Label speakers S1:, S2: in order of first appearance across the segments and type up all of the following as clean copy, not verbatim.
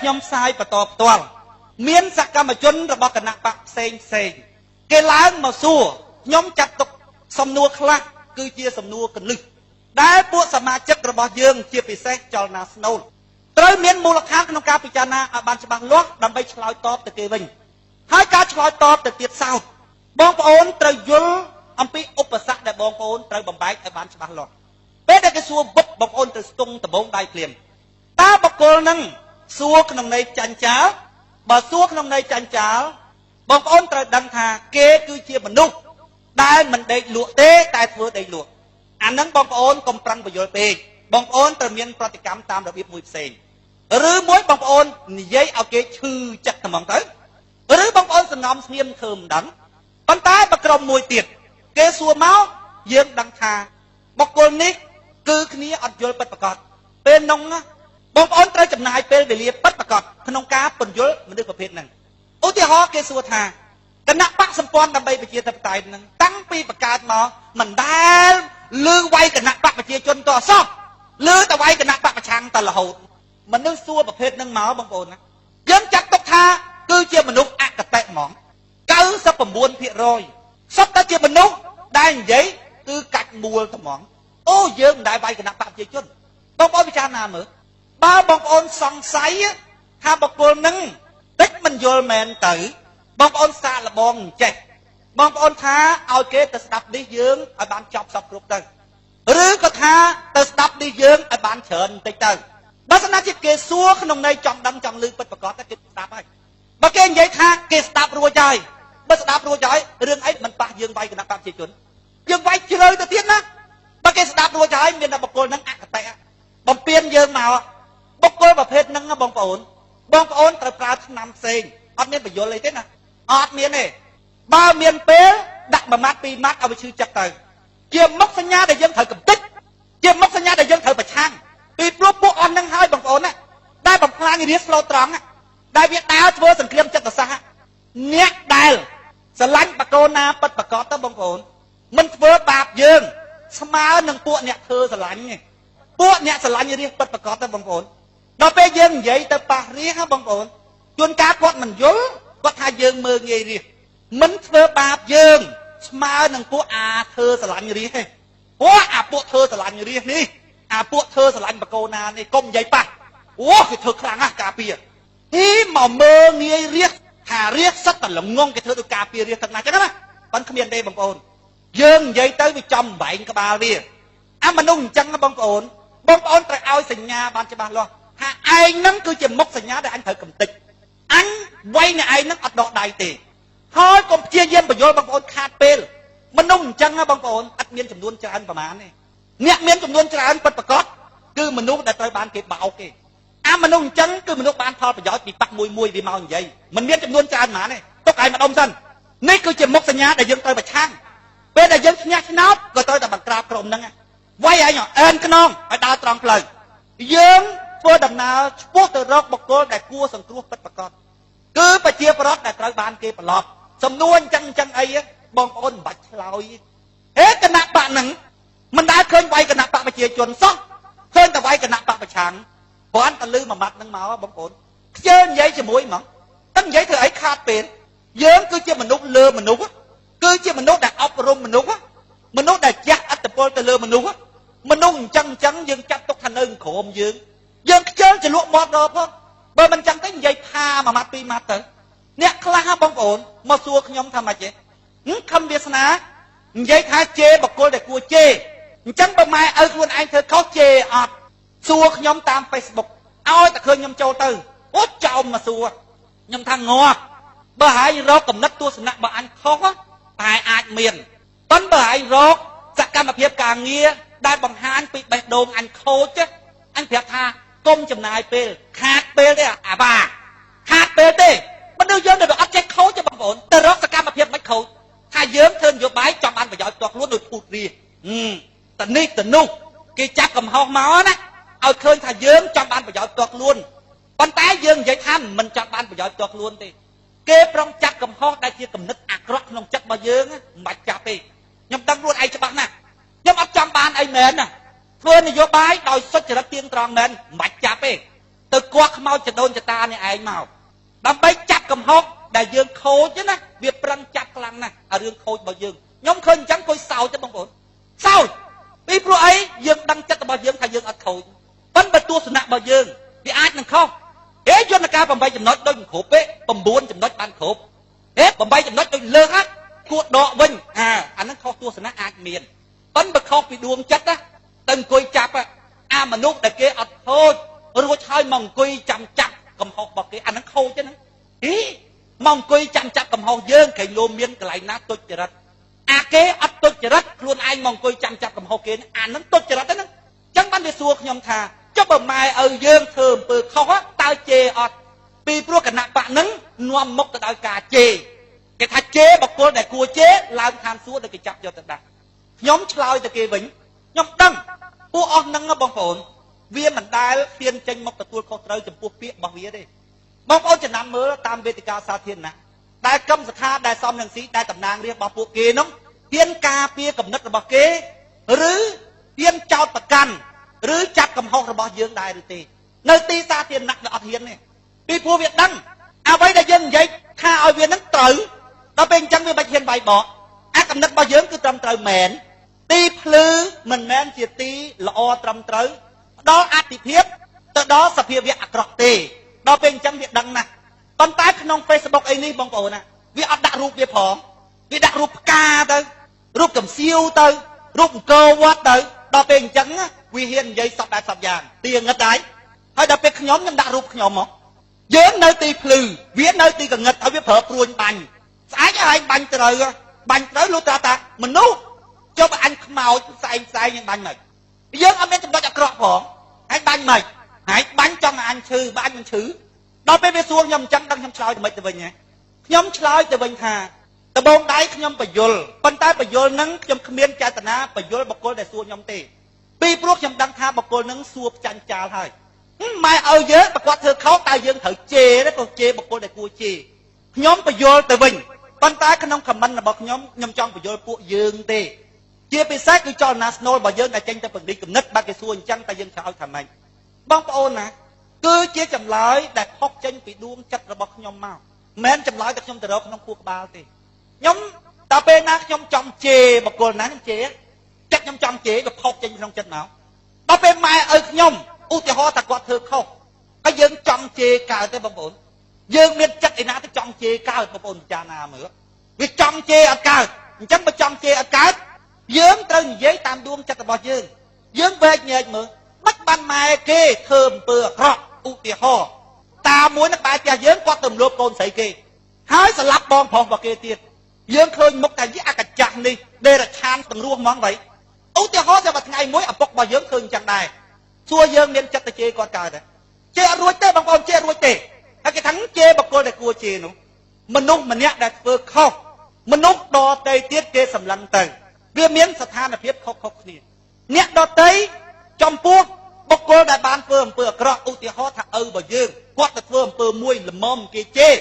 S1: ខ្ញុំផ្សាយបន្តផ្ទាល់មានសកម្មជនរបស់គណៈបកផ្សេងគេឡើងមកសួរខ្ញុំចាត់ទុកសំណួរខ្លះគឺជាសំណួរកលឹះដែលពួកសមាជិករបស់យើងជាពិសេសចលនាស្នូលត្រូវមានមូលដ្ឋានក្នុងការពិចារណាឲ្យបានច្បាស់លាស់ដើម្បីឆ្លើយតបទៅគេវិញហើយការឆ្លើយតបទៅទៀតសោតបងប្អូនត្រូវយល់អំពីឧបសគ្គដែលបងប្អូនត្រូវបំបែកឲ្យបានច្បាស់លាស់ពេលដែលគេសួរវឹកបងប្អូនត្រូវស្ទង់ដំបងដៃភ្លាមតើបុគ្គលនឹងសួរក្នុងន័យចាញ់ចាលបើសួរក្នុងន័យចាញ់ចាលបងប្អូនត្រូវដឹងថាគេគឺជាមនុស្សដែលមិនដេកលក់ទេតែធ្វើដេកលក់អានឹងបងប្អូនកុំប្រឹងបញ្យល់ពេកបងប្អូនត្រូវមានប្រតិកម្មតាមរបៀបមួយផ្សេងឬមួយបងប្អូននិយាយឲ្យគេឈឺចិត្តហ្មងទៅឬបងប្អូនសំណំស្ងៀមធ្វើមិនដឹងប៉ុន្តែប្រក្រុមមួយទៀតគេសួរមកយើងដឹងថាបុគ្គលនេះគឺគ្នាអត់យល់ពិតប្រាកដពេលនោះបងប្អូនត្រូវចំណាយពេលវេលាពិតប្រាកដក្នុងការពន្យល់មនុស្សប្រភេទហ្នឹងឧទាហរណ៍គេសួរថាគណៈបកសម្ព័ន្ធដើម្បីប្រជាធិបតេយ្យហ្នឹងតាំងពីបង្កើតមកមិនដែលលើវាយគណៈបកប្រជាជនតអសោះលើតែវាយគណៈបកប្រឆាំងតរហូតមនុស្សសួរប្រភេទហ្នឹងមកបងប្អូនណាយើងចាត់ទុកថាគឺជាមនុស្សអកតេហ្មង 99% សុទ្ធតែជាមនុស្សដែលនិយាយគឺកាច់មួលត្មងអូយើងមិនដែលវាយគណៈបកប្រជាជនបងប្អូនពិចារណាមើលបើបងប្អូនសង្ស័យថាបុគ្គលហ្នឹងតិចមិនយល់មែនទៅបងប្អូនសាកល្បងចេះបងប្អូនថាឲ្យគេទៅស្ដាប់នេះយើងឲ្យបានចប់សពគ្រប់ទៅឬក៏ថាទៅស្ដាប់នេះយើងឲ្យបានច្រើនបន្តិចទៅបើស្ដាប់ជាគេសួរក្នុងន័យចង់ដឹងចង់ឮពិតប្រាកដតែគេស្ដាប់ហើយបើគេនិយាយថាគេស្ដាប់រួចហើយបើស្ដាប់រួចហើយរឿងអីមិនប៉ះយើងវាយគណៈបព្វជិជនយើងវាយជ្រៅទៅទៀតណាបើគេស្ដាប់រួចហើយមានតែបុគ្គលហ្នឹងអកតេបំពេញយើងមកបុគ្គលប្រភេទហ្នឹងបងប្អូនត្រូវប្រើឆ្នាំផ្សេងអត់មានបញ្យលអីទេណាអត់មានទេបើមានពេលដាក់មួយម៉ាត់ពីរម៉ាត់ឲ្យវាឈឺចិត្តទៅជាមុខសញ្ញាដែលយើងត្រូវកំទេចជាមុខសញ្ញាដែលយើងត្រូវប្រឆាំងពីព្រោះពួកអស់ហ្នឹងហើយបងប្អូនណាដែលបំផ្លាញរាជស្លូតត្រង់ដែលវាដើរធ្វើសង្គ្រាមចិត្តសាស្ត្រអ្នកដែលស្រឡាញ់បកូនណាពិតប្រកបទៅបងប្អូនមិនធ្វើបាបយើងស្មើនឹងពួកអ្នកធ្វើស្រឡាញ់ទេពួកអ្នកស្រឡាញ់រាជពិតប្រកបទៅបងប្អូនដល់ពេលយើងនិយាយទៅប៉ះរាជហ៎បងប្អូនជួនកាលគាត់មិនយល់គាត់ថាយើងមើលងាយរាជមិនធ្វើបាបយើងស្មើនឹងពួកអាធ្វើស្រឡាញ់រាជទេអូអាពួកធ្វើស្រឡាញ់រាជនេះអាពួកធ្វើស្រឡាញ់បកូនណានេះកុំនិយាយប៉ះអូគេធ្វើខ្លាំងណាស់ការពារទីមកមើលងាយរាជថារាជសិតតែល្ងងគេធ្វើទៅការពាររាជទាំងណាចឹងណាប៉ុន្តែគ្មានទេបងប្អូនយើងនិយាយទៅវាចំបែងក្បាលវាអាមនុស្សអញ្ចឹងបងប្អូនត្រូវឲ្យសញ្ញាបានច្បាស់លាស់ថាឯងហ្នឹងគឺជាមុខសញ្ញាដែលអញត្រូវកំទេចអញវាយអ្នកឯងហ្នឹងអត់ដកដៃទេហើយកុំព្យាយាមបញ្យល់បងប្អូនខាតពេលមនុស្សអញ្ចឹងបងប្អូនអត់មានចំនួនច្រើនប្រហែលទេអ្នកមានចំនួនច្រើនពិតប្រាកដគឺមនុស្សដែលត្រូវបានគេបោកទេអាមនុស្សអញ្ចឹងគឺមនុស្សបានផលប្រយោជន៍ពីប៉ះមួយវាមកនិយាយមិនមានចំនួនច្រើនប៉ុន្មានទេទុកឯងម្ដុំសិននេះគឺជាមុខសញ្ញាដែលយើងត្រូវប្រឆាំងពេលដែលយើងឈ្នះឆ្នោតក៏ត្រូវតែបង្ក្រាបក្រុមហ្នឹងវាយឯងអើនខ្នងឲ្យដើរត្រង់ផ្លូវយើងធ្វើដំណើរឆ្ពោះទៅរកបុគ្គលដែលគួរសង្គ្រោះពិតប្រាកដគឺប្រជាប្រដ្ឋដែលត្រូវបានគេប្រឡប់សំនួរអញ្ចឹងអីបងប្អូនមិនបាច់ឆ្លើយហេគណៈបកហ្នឹងមិនដែលឃើញវាយគណៈបកប្រជាជនសោះឃើញតែវាយគណៈបកប្រឆាំងគ្រាន់តែលឺមួយម៉ាត់ហ្នឹងមកបងប្អូនខ្ជិលនិយាយជាមួយហ្មងតែនិយាយធ្វើអីខាតពេលយើងគឺជាមនុស្សលើមនុស្សគឺជាមនុស្សដែលអប់រំមនុស្សដែលជះឥទ្ធិពលទៅលើមនុស្សអញ្ចឹងយើងចាត់ទុកថានៅក្រោមយើងខ្ជិលចលក់មាត់រកផងបើមិនចឹងទេនិយាយផាមួយម៉ាត់ពីរម៉ាត់ទៅអ្នកខ្លះបងប្អូនមកសួរខ្ញុំថាម៉េចទេខំវាសនានិយាយថាជេបុគ្គលដែលគួរជេអញ្ចឹងបើម៉ែឪខ្លួនឯងធ្វើខុសជេអត់សួរខ្ញុំតាម Facebook ឲ្យតែឃើញខ្ញុំចូលទៅអូចោមមកសួរខ្ញុំថាងាប់បើហើយរកកំណត់ទស្សនៈបើអញខុសតែអាចមានប៉ុន្តែបើហើយរកសកម្មភាពការងារដែលបង្ហាញពីបេះដូងអញខូចអញប្រាប់ថាកុំចំណាយពេលខាតពេលទេអាបាខាតពេលទេមនុស្សយើងដែលអត់ចេះខូចទេបងប្អូនទៅរកសកម្មភាពមិនខូចថាយើងធ្វើនយោបាយចង់បានប្រយោជន៍ផ្ទាល់ខ្លួនដោយពូតរាតនេះទៅនោះគេចាប់កំហុសមកណាឲ្យឃើញថាយើងចង់បានប្រយោជន៍ផ្ទាល់ខ្លួនប៉ុន្តែយើងនិយាយថាមិនចង់បានប្រយោជន៍ផ្ទាល់ខ្លួនទេគេប្រងចាត់កំហុសដែលជាគំនិតអាក្រក់ក្នុងចិត្តរបស់យើងមិនបាច់ចាប់ទេខ្ញុំដឹងខ្លួនឯងច្បាស់ណាស់ខ្ញុំអត់ចង់បានអីមែនណាធ្វើនយោបាយដោយសុចរិតទៀងត្រង់មែនមិនបាច់ចាប់ទេ ទៅគាត់ខ្មោចចដូនចតានេះឯងមកដើម្បីចាប់កំហុសដែលយើងខូចណាវាប្រឹងចាប់ខ្លាំងណាស់អារឿងខូចរបស់យើងខ្ញុំឃើញអញ្ចឹងគួយសោចទេបងប្អូនសោចពីព្រោះអីយើងដឹងចិត្តរបស់យើងថាយើងអត់ខូចប៉ុន្តែទស្សនៈរបស់យើងវាអាចនឹងខុសហេយន្តការ8ចំណុចដូចមិនគ្រប់ទេ9ចំណុចបានគ្រប់ហេ8ចំណុចដូចលើសហើយគួរដកវិញអាហ្នឹងខុសទស្សនៈអាចមានប៉ុន្តែខុសពីដួងចិត្តណាទៅអង្គុយចាប់អាមនុស្សដែលគេអត់ខូចរួចហើយមកអង្គុយចាំចាប់កំហុសរបស់គេអាហ្នឹងខូចទេណាហីមកអង្គុយចាំចាប់កំហុសយើងក្រែងលោមមានកន្លែងណាទុច្ចរិតអាគេអត់ទុច្ចរិតខ្លួនឯងមកអង្គុយចាំចាប់កំហុសគេអាហ្នឹងទុច្ចរិតទេណាអញ្ចឹងបានវាសួរខ្ញុំថាចុះបើម៉ែឲ្យយើងធ្វើអំពើខុសតើជេរអត់ពីព្រោះគណៈបកហ្នឹងនាំមុខទៅដោយការជេរគេថាជេរបកគលដែលគួរជេរឡើងឋានសួគ៌ដែលគេចាប់យកទៅដាក់ខ្ញុំឆ្លើយទៅគេវិញខ្ញុំដឹងពួកអស់ហ្នឹងបងប្អូនវាមិនដែលហ៊ានចេញមកទទួលខុសត្រូវចំពោះពាក្យរបស់វាទេបងប្អូនចំណាំមើលតាមវេទិកាសាធារណៈដែលកម្មសខាដែលសំនឹងស៊ីដែលតំណាងរាស្ត្ររបស់ពួកគេនោះហ៊ានការពារកំណត់របស់គេឬហ៊ានចោទប្រកាន់ឬចាប់កំហុសរបស់យើងដែរឬទេនៅទីសាធារណៈវាអត់ហ៊ានទេពីព្រោះវាដឹងអ្វីដែលយើងនិយាយថាឲ្យវានឹងត្រូវដល់ពេលអញ្ចឹងវាមិនហ៊ានបាយបកអាកំណត់របស់យើងគឺត្រឹមត្រូវមែនទីភ្លឺមិនមែនជាទីល្អត្រឹមត្រូវដល់អតិភិបទៅដល់សភាវៈអាក្រក់ទេដល់ពេលអញ្ចឹងវាដឹងណាស់ប៉ុន្តែក្នុង Facebook អីនេះបងប្អូនណាវាអត់ដាក់រូបវាផងវាដាក់រូបផ្កាទៅរូបកំសៀវទៅរូបអង្គរវត្តទៅដល់ពេលអញ្ចឹងវាហ៊ាននិយាយសពបែបសពយ៉ាងទីងឹតដែរហើយដល់ពេលខ្ញុំដាក់រូបខ្ញុំមកយើងនៅទីភ្លឺវានៅទីកងឹតហើយវាប្រើព្រួញបាញ់ស្អែកឲ្យបាញ់ត្រូវលុះត្រាតាមនុស្សចុះបើអញខ្មោចផ្សែងនឹងបាញ់មកយើងអត់មានចំណុចអាក្រក់ផងហើយបាញ់មកហើយបាញ់ចង់ឲ្យអញឈឺបើអញមិនឈឺដល់ពេលវាសួរខ្ញុំអញ្ចឹងដឹងខ្ញុំឆ្លើយទៅមិនទៅវិញខ្ញុំឆ្លើយទៅវិញថាដបងដៃខ្ញុំបញ្យលប៉ុន្តែបញ្យលនឹងខ្ញុំគ្មានចេតនាបញ្យលបុគ្គលដែលសួរខ្ញុំទេពីព្រោះខ្ញុំដឹងថាបុគ្គលនឹងសួរផ្ចាញ់ចាលហើយម៉ែឲ្យយើងប្រកាសធ្វើខុសតើយើងត្រូវជេរទេក៏ជេរបុគ្គលដែលគួរជេរខ្ញុំបញ្យលទៅវិញប៉ុន្តែក្នុងខមមិនរបស់ខ្ញុំចង់បញ្យលពួកយើងទេជាពិសេសគឺចលនាស្នូលរបស់យើងដែលចេញទៅពង្រីកគំនិតបើគេសួរអញ្ចឹងតែយើងឆ្លើយថាម៉េចបងប្អូនណាគឺជាចម្លើយដែលផុសចេញពីដួងចិត្តរបស់ខ្ញុំមកមិនមែនចម្លើយតែខ្ញុំទៅរកក្នុងខួរក្បាលទេខ្ញុំដល់ពេលណាខ្ញុំចង់ជេរបុគ្គលណាខ្ញុំជេរចិត្តខ្ញុំចង់ជេរវាផុសចេញក្នុងចិត្តមកដល់ពេលម៉ែឲ្យខ្ញុំឧទាហរណ៍ថាគាត់ធ្វើខុសហើយយើងចង់ជេរកើតទេបងប្អូនយើងមានចិត្តឯណាទៅចង់ជេរកើតបងប្អូនពិចារណាមើលវាចង់ជេរអត់កើតអញ្ចឹងបើចង់ជេរអត់កើតយើងត្រូវនិយាយតាមដួងចិត្តរបស់យើងវែកញែកមើលមិនបានម៉ែគេធ្វើអំពើអាក្រក់ឧទាហរណ៍តាមួយនៅក្បែរផ្ទះយើងគាត់ទៅរំលោភកូនស្រីគេហើយស្លាប់បងប្រុសរបស់គេទៀតយើងឃើញមុខតែយីអកចាស់នេះដេរឆានទាំងរស់ហ្មងvậyឧទាហរណ៍តែមួយថ្ងៃមួយឪពុករបស់យើងឃើញអញ្ចឹងដែរសួរយើងមានចិត្តទៅជេរគាត់កើតទេជេរអត់រួចទេបងប្អូនជេររួចទេហើយគេថាជេរបុគ្គលដែលគួរជេរនោះមនុស្សម្នាក់ដែលធ្វើខុសមនុស្សដទៃទៀតគេសម្លឹងទៅវាមានស្ថានភាពខុសគ្នាអ្នកដទៃចំពោះបុគ្គលដែលបានធ្វើអំពើអាក្រក់ឧទាហរណ៍ថាឪរបស់យើងគាត់ទៅធ្វើអំពើមួយល្មមគេជេរ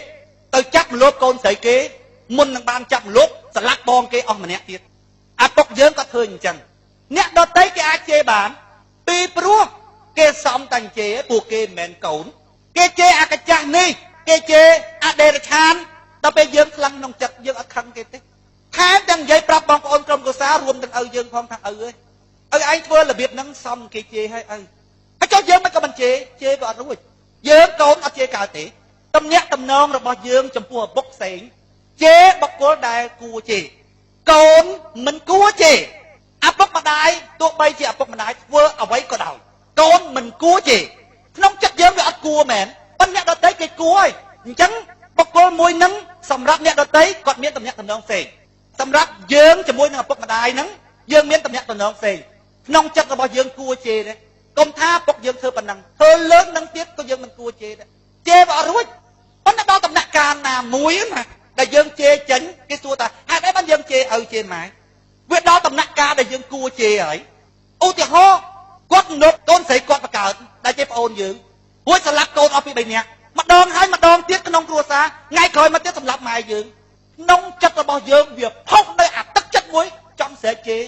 S1: ទៅចាប់មលប់កូនស្រីគេមុននឹងបានចាប់មលប់ស្លាប់បងគេអស់ម្នាក់ទៀតអាពុកយើងក៏ធ្វើអញ្ចឹងអ្នកដទៃគេអាចជេរបានពីព្រោះគេសំតាំងជេរពួកគេមិនមែនកូនគេជេរអកចាស់នេះគេជេរអដេរឆានដល់ពេលយើងខ្លាំងក្នុងចិត្តយើងអត់ខឹងគេទេថែមទាំងនិយាយប្រាប់បងប្អូនក្រុមគ្រួសាររួមទាំងឪយើងផងថាឪអើយឯងធ្វើរបៀបហ្នឹងសំគេជេរឲ្យឪហើយចុះយើងមិនក៏មិនជេរក៏អត់រួចយើងកូនអត់ជេរកើតទេទំនាក់ទំនងរបស់យើងចំពោះឪពុកផ្សេងជេរបុគ្គលដែលគួរជេរកូនមិនគួរជេរឪពុកម្ដាយទោះបីជាឪពុកម្ដាយធ្វើអ្វីក៏ដោយកូនមិនគួរជេរក្នុងចិត្តយើងវាអត់គួរមែនប៉ុន្តែអ្នកដទៃគេគួរហើយអញ្ចឹងបុគ្គលមួយហ្នឹងសម្រាប់អ្នកដទៃគាត់មានទំនាក់ទំនងផ្សេងសម្រាប់យើងជាមួយនឹងឪពុកម្ដាយហ្នឹងយើងមានទំនាក់ទំនងផ្សេងក្នុងចិត្តរបស់យើងគួរជេរទេកុំថាពុកយើងធ្វើប៉ុណ្ណឹងធ្វើលើកនឹងទៀតក៏យើងមិនគួរជេរដែរជេរបើអត់រួចប៉ុន្តែដល់ដំណាក់កាលណាមួយណាដែលយើងជេរចេញគេសួរថាហេតុអីបានយើងជេរឪជេរម៉ែវាដល់ដំណាក់កាលដែលយើងគួរជេរហើយឧទាហរណ៍គាត់នុកកូនស្រីគាត់បកើតដែលជាប្អូនយើងរួចស្លាប់កូនអស់ពី3នាក់ម្ដងហើយម្ដងទៀតក្នុងគ្រួសារថ្ងៃក្រោយមកទៀតសម្លាប់ម៉ែយើងក្នុងចិត្តរបស់យើងវាផុសនៅអាទឹកចិត្តមួយចំស្រែកជេរ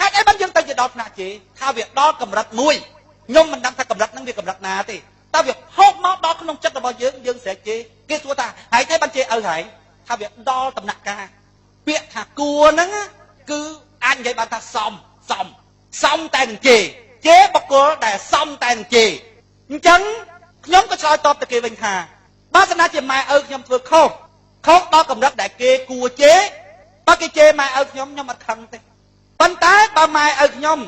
S1: ហេតុអីបានយើងទៅជាដល់ថ្នាក់ជេរថាវាដល់កម្រិតមួយខ្ញុំមិនដឹងថាកម្រិតហ្នឹងវាកម្រិតណាទេ តើវាហូបមកដល់ក្នុងចិត្តរបស់យើងស្រែកជេរគេសួរថាហើយទេបានជេរឪហើយថាវាដល់ដំណាក់កាលពាក្យថាគួរហ្នឹងគឺអាចនិយាយបានថាសមតែនឹងជេរបុគ្គលដែលសមតែនឹងជេរអញ្ចឹងខ្ញុំក៏ឆ្លើយតបទៅគេវិញថាបើសិនណាជាម៉ែឪខ្ញុំធ្វើខុសដល់កម្រិតដែលគេគួរជេរបើគេជេរម៉ែឪខ្ញុំអត់ខឹងទេប៉ុន្តែបើម៉ែឪខ្ញុំ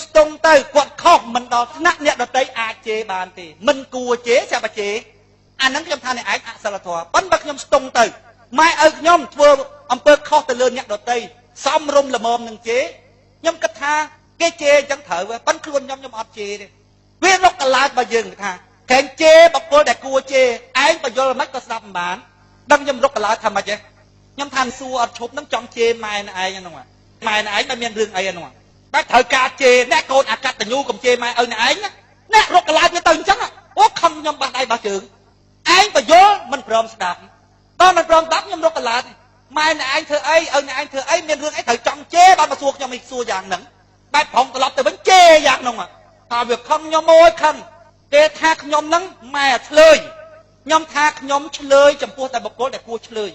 S1: ស្ទង់ទៅគាត់ខុសមិនដល់ថ្នាក់អ្នកដទៃអាចជេរបានទេមិនគួរជេរចាំបើជេរអាហ្នឹងខ្ញុំថាអ្នកឯងអសិលធម៌ប៉ុន្តែបើខ្ញុំស្ទង់ទៅម៉ែឪខ្ញុំធ្វើអំពើខុសទៅលើអ្នកដទៃសំរុំល្មមនឹងជេរខ្ញុំគិតថាគេជេរអញ្ចឹងត្រូវប៉ុន្តែខ្លួនខ្ញុំអត់ជេរទេវារកកលាចបើយើងថាកែងជេរបុគ្គលដែលគួរជេរឯងបញ្យល់មិនក៏ស្ដាប់មិនបានដឹងខ្ញុំរកកលាចថាម៉េចទេខ្ញុំថាសួរអត់ឈប់នឹងចង់ជេរម៉ែឯងហ្នឹងម៉ែឯងមិនមានរឿងអីហ្នឹងតែត្រូវការជេរអ្នកកូនអកតញ្ញូកុំជេរម៉ែឪអ្នកឯងអ្នករកកលាចវាទៅអញ្ចឹងអូខឹងខ្ញុំបោះដៃបោះជើងឯងបញ្យល់មិនព្រមស្ដាប់បើមិនព្រមស្ដាប់ខ្ញុំរកកលាចម៉ែអ្នកឯងធ្វើអីឪអ្នកឯងធ្វើអីមានរឿងអីត្រូវចង់ជេរបើមកសួរខ្ញុំឯងសួរយ៉ាងហ្នឹងបែបប្រងត្រឡប់ទៅវិញជេរយ៉ាងហ្នឹងថាវាខឹងខ្ញុំអូយខឹងគេថាខ្ញុំហ្នឹងម៉ែឆ្លើយខ្ញុំថាខ្ញុំឆ្លើយចំពោះតែបុគ្គលដែលគួរឆ្លើយ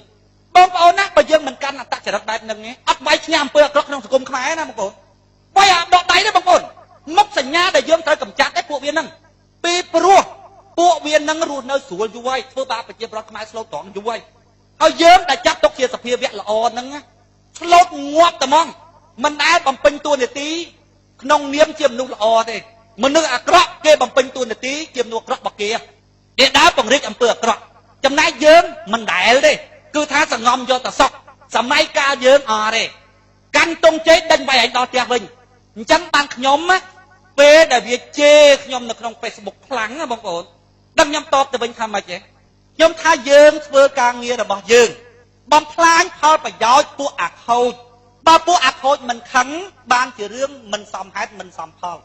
S1: បងប្អូនណាបើយើងមិនកាន់អត្តចរិតបែបហ្នឹងទេអត់វាយឈ្នះអំពើអាក្រក់ក្នុងសង្គមខ្មែរណាបងប្អូនវាយអាដកដៃទេបងប្អូនមុខសញ្ញាដែលយើងត្រូវកម្ចាត់ឯពួកវាហ្នឹងពីព្រោះពួកវាហ្នឹងរស់នៅស្រួលយូរហើយធ្វើបាបប្រជាប្រដ្ឋខ្មែរស្លូតត្រង់យូរហើយយើងដែលចាត់ទុកជាសភាវៈល្អហ្នឹងស្លូតងាប់តែហ្មងមិនដែលបំពេញតួនាទីក្នុងនាមជាមនុស្សល្អទេមនុស្សអាក្រក់គេបំពេញតួនាទីជាមនុស្សអាក្រក់របស់គេដើរបង្រិចអំពើអាក្រក់ចំណែកយើងមិនដែលទេគឺថាសងំយកតែសក់សម័យកាលយើងអត់ទេកាន់តុងជ័យដេញវាយឯងដល់ផ្ទះវិញអញ្ចឹងបានខ្ញុំពេលដែលវាជេរខ្ញុំនៅក្នុង Facebook ខ្លាំងណាបងប្អូនដឹងខ្ញុំតបទៅវិញថាម៉េចទេខ្ញុំថាយើងធ្វើការងាររបស់យើងបំផ្លាញផលប្រយោជន៍ពួកអាខូចបើពួកអាខូចមិនខឹងបានជារឿងមិនសមហេតុមិនសមផល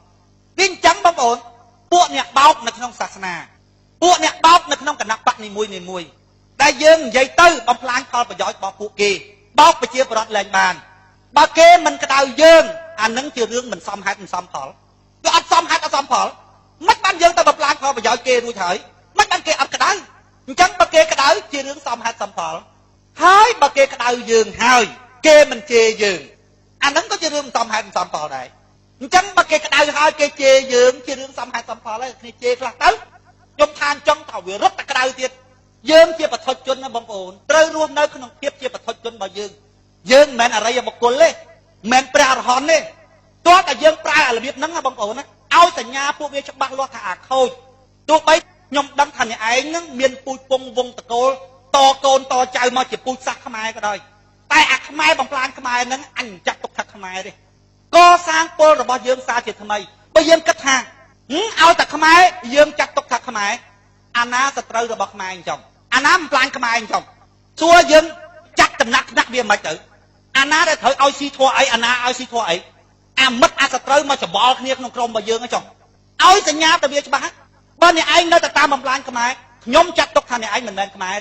S1: វាអញ្ចឹងបងប្អូនពួកអ្នកបោកនៅក្នុងសាសនាពួកអ្នកបោកនៅក្នុងគណៈបកនីមួយដែលយើងនិយាយទៅបំផ្លាញផលប្រយោជន៍របស់ពួកគេបោកប្រជាប្រដ្ឋលែងបានបើគេមិនក្តៅយើងអានឹងជារឿងមិនសមហេតុមិនសមផលវាអត់សមហេតុអត់សមផលមិនបានយើងទៅបំផ្លាញផលប្រយោជន៍គេរួចហើយមិនបានគេអត់ក្តៅអញ្ចឹងបើគេក្តៅជារឿងសមហេតុសមផលហើយបើគេក្តៅយើងហើយគេមិនជេរយើងអានឹងក៏ជារឿងមិនសមហេតុមិនសមផលដែរអញ្ចឹងបើគេក្តៅហើយគេជេរយើងជារឿងសមហេតុសមផលហើយគ្នាជេរខ្លះទៅខ្ញុំថាអញ្ចឹងថាវារត់តែក្តៅទៀតយើងជាបឋមជនណាបងប្អូនត្រូវរស់នៅក្នុងភាពជាបឋមជនរបស់យើងមិនមែនអរិយបុគ្គលទេមិនមែនព្រះអរហន្តទេទោះតែយើងប្រើរបៀបហ្នឹងណាបងប្អូនណាឲ្យសញ្ញាពួកវាច្បាស់លាស់ថាអាខូចទោះបីខ្ញុំដឹងថាអ្នកឯងហ្នឹងមានពូជពងវងតកូលតកូនតចៅមកជាពូជសាសខ្មែរក៏ដោយតែអាខ្មែរបំផ្លាញខ្មែរហ្នឹងអញចាត់ទុកថាខ្មែរទេកសាងពលរបស់យើងសារជាថ្មីបើយើងគិតថាឲ្យតែខ្មែរយើងចាត់ទុកថាខ្មែរអាណាសត្រូវរបស់ខ្មែរអញ្ចឹងអាណាបំផ្លាញខ្មែរអញ្ចឹងសួរយើងចាត់ដំណាក់វាមិនទៅអាណាដែលត្រូវឲ្យស៊ីធัวអីអាណាឲ្យស៊ីធัวអីអាមិត្តអាសត្រូវមកច្បល់គ្នាក្នុងក្រុមរបស់យើងអញ្ចឹងឲ្យសញ្ញាទៅវាច្បាស់បើអ្នកឯងនៅតែតាមបំផ្លាញខ្មែរខ្ញុំចាត់ទុកថាអ្នកឯងមិនមែនខ្មែរ